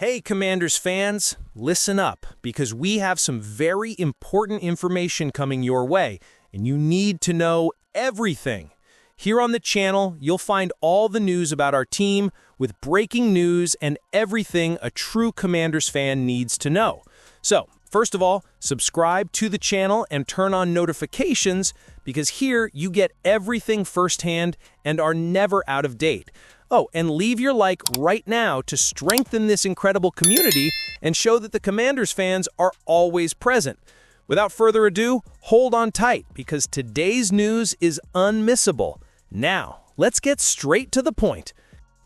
Hey, Commanders fans, listen up, because we have some very important information coming your way, and you need to know everything. Here on the channel, you'll find all the news about our team with breaking news and everything a true Commanders fan needs to know. So, first of all, subscribe to the channel and turn on notifications, because here you get everything firsthand and are never out of date. Oh, and leave your like right now to strengthen this incredible community and show that the Commanders fans are always present. Without further ado, hold on tight because today's news is unmissable. Now, let's get straight to the point.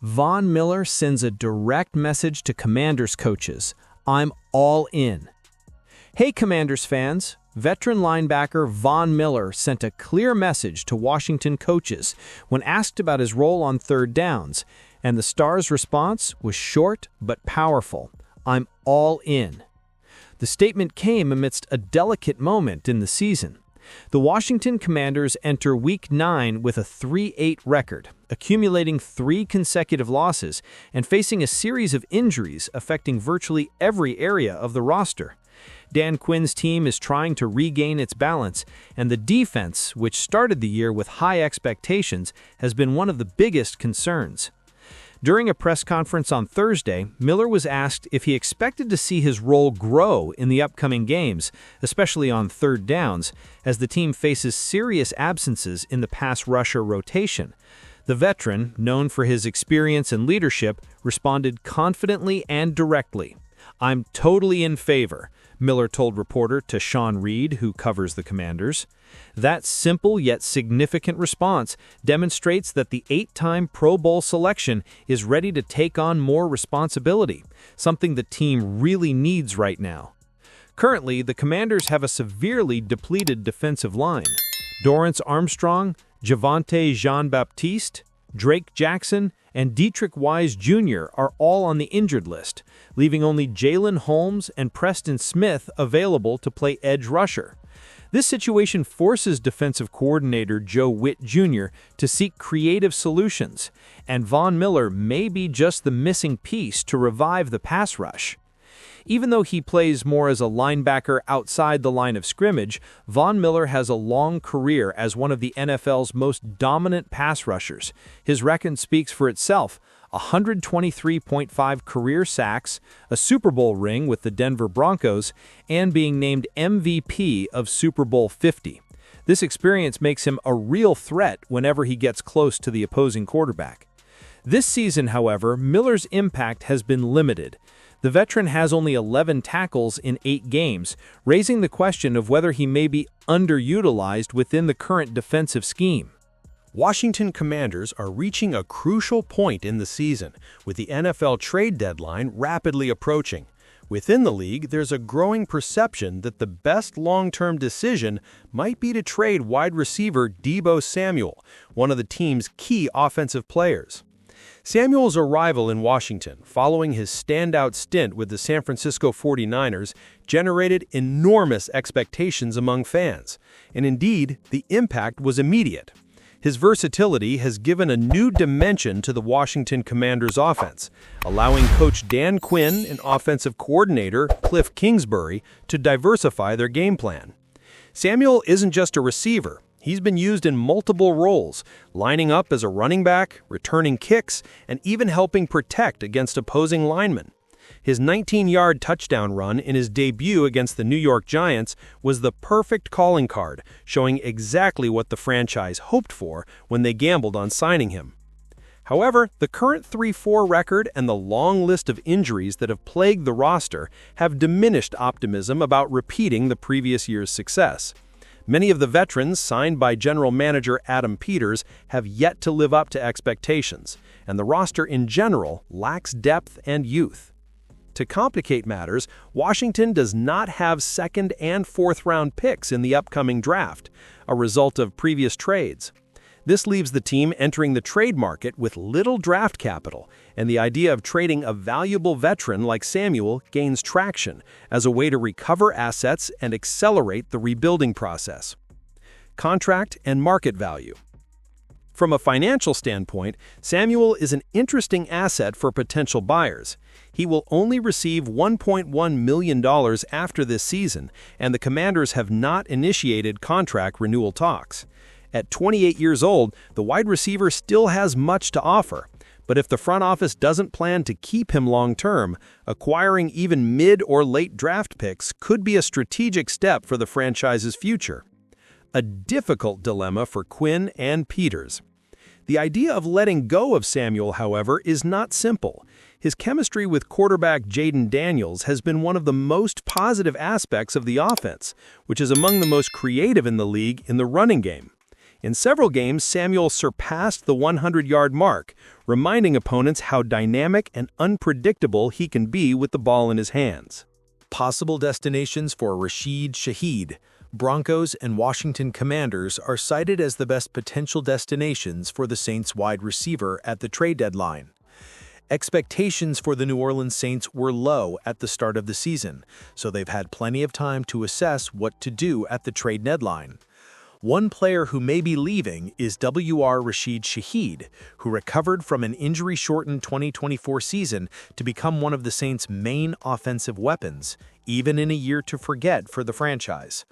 Von Miller sends a direct message to Commanders coaches. I'm all in. Hey Commanders fans, veteran linebacker Von Miller sent a clear message to Washington coaches when asked about his role on third downs, and the Stars' response was short but powerful. I'm all in. The statement came amidst a delicate moment in the season. The Washington Commanders enter Week 9 with a 3-8 record, accumulating 3 consecutive losses and facing a series of injuries affecting virtually every area of the roster. Dan Quinn's team is trying to regain its balance, and the defense, which started the year with high expectations, has been one of the biggest concerns. During a press conference on Thursday, Miller was asked if he expected to see his role grow in the upcoming games, especially on third downs, as the team faces serious absences in the pass rusher rotation. The veteran, known for his experience and leadership, responded confidently and directly. I'm totally in favor, Miller told reporter Tashawn Reed, who covers the Commanders. That simple yet significant response demonstrates that the 8-time Pro Bowl selection is ready to take on more responsibility, something the team really needs right now. Currently, the Commanders have a severely depleted defensive line. Dorrance Armstrong, Javonte Jean-Baptiste, Drake Jackson, and Dietrich Wise Jr. are all on the injured list, leaving only Jalen Holmes and Preston Smith available to play edge rusher. This situation forces defensive coordinator Joe Witt Jr. to seek creative solutions, and Von Miller may be just the missing piece to revive the pass rush. Even though he plays more as a linebacker outside the line of scrimmage, Von Miller has a long career as one of the NFL's most dominant pass rushers. His record speaks for itself: 123.5 career sacks, a Super Bowl ring with the Denver Broncos, and being named MVP of Super Bowl 50. This experience makes him a real threat whenever he gets close to the opposing quarterback. This season, however, Miller's impact has been limited. The veteran has only 11 tackles in 8 games, raising the question of whether he may be underutilized within the current defensive scheme. Washington Commanders are reaching a crucial point in the season, with the NFL trade deadline rapidly approaching. Within the league, there's a growing perception that the best long-term decision might be to trade wide receiver Debo Samuel, one of the team's key offensive players. Samuel's arrival in Washington, following his standout stint with the San Francisco 49ers, generated enormous expectations among fans, and indeed, the impact was immediate. His versatility has given a new dimension to the Washington Commanders offense, allowing coach Dan Quinn and offensive coordinator Cliff Kingsbury to diversify their game plan. Samuel isn't just a receiver. He's been used in multiple roles, lining up as a running back, returning kicks, and even helping protect against opposing linemen. His 19-yard touchdown run in his debut against the New York Giants was the perfect calling card, showing exactly what the franchise hoped for when they gambled on signing him. However, the current 3-4 record and the long list of injuries that have plagued the roster have diminished optimism about repeating the previous year's success. Many of the veterans signed by general manager Adam Peters have yet to live up to expectations, and the roster in general lacks depth and youth. To complicate matters, Washington does not have second- and fourth-round picks in the upcoming draft, a result of previous trades. This leaves the team entering the trade market with little draft capital, and the idea of trading a valuable veteran like Samuel gains traction as a way to recover assets and accelerate the rebuilding process. Contract and market value. From a financial standpoint, Samuel is an interesting asset for potential buyers. He will only receive $1.1 million after this season, and the Commanders have not initiated contract renewal talks. At 28 years old, the wide receiver still has much to offer. But if the front office doesn't plan to keep him long-term, acquiring even mid- or late draft picks could be a strategic step for the franchise's future. A difficult dilemma for Quinn and Peters. The idea of letting go of Samuel, however, is not simple. His chemistry with quarterback Jaden Daniels has been one of the most positive aspects of the offense, which is among the most creative in the league in the running game. In several games, Samuel surpassed the 100-yard mark, reminding opponents how dynamic and unpredictable he can be with the ball in his hands. Possible destinations for Shaheed. Broncos and Washington Commanders are cited as the best potential destinations for the Saints wide receiver at the trade deadline. Expectations for the New Orleans Saints were low at the start of the season, so they've had plenty of time to assess what to do at the trade deadline. One player who may be leaving is Rashid Shaheed, who recovered from an injury-shortened 2024 season to become one of the Saints' main offensive weapons, even in a year to forget for the franchise.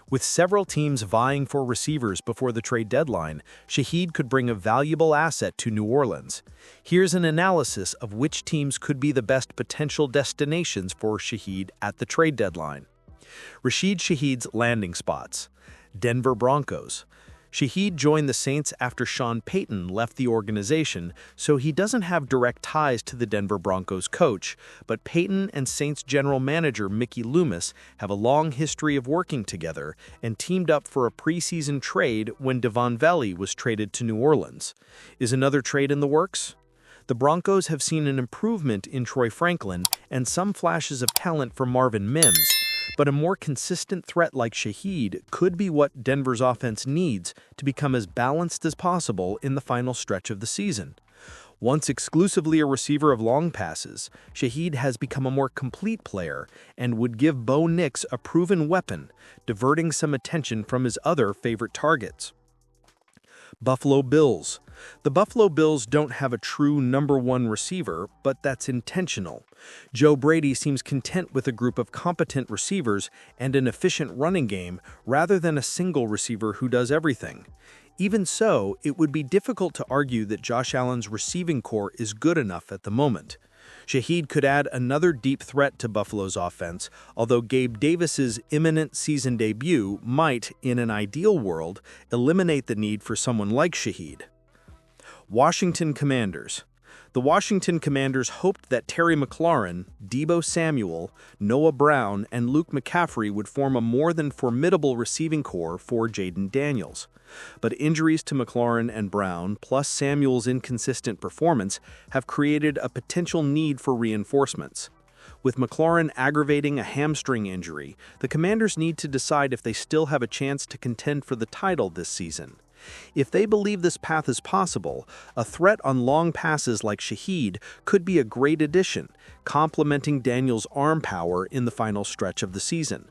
With several teams vying for receivers before the trade deadline, Shaheed could bring a valuable asset to New Orleans. Here's an analysis of which teams could be the best potential destinations for Shaheed at the trade deadline. Rashid Shaheed's landing spots. Denver Broncos. Shaheed joined the Saints after Sean Payton left the organization, so he doesn't have direct ties to the Denver Broncos coach, but Payton and Saints general manager Mickey Loomis have a long history of working together and teamed up for a preseason trade when Devon Valley was traded to New Orleans. Is another trade in the works? The Broncos have seen an improvement in Troy Franklin and some flashes of talent from Marvin Mims, but a more consistent threat like Shaheed could be what Denver's offense needs to become as balanced as possible in the final stretch of the season. Once exclusively a receiver of long passes, Shaheed has become a more complete player and would give Bo Nix a proven weapon, diverting some attention from his other favorite targets. Buffalo Bills. The Buffalo Bills don't have a true number one receiver, but that's intentional. Joe Brady seems content with a group of competent receivers and an efficient running game rather than a single receiver who does everything. Even so, it would be difficult to argue that Josh Allen's receiving core is good enough at the moment. Shaheed could add another deep threat to Buffalo's offense, although Gabe Davis's imminent season debut might, in an ideal world, eliminate the need for someone like Shaheed. Washington Commanders. The Washington Commanders hoped that Terry McLaurin, Debo Samuel, Noah Brown, and Luke McCaffrey would form a more than formidable receiving core for Jaden Daniels. But injuries to McLaurin and Brown, plus Samuel's inconsistent performance, have created a potential need for reinforcements. With McLaurin aggravating a hamstring injury, the Commanders need to decide if they still have a chance to contend for the title this season. If they believe this path is possible, a threat on long passes like Shaheed could be a great addition, complementing Daniels' arm power in the final stretch of the season.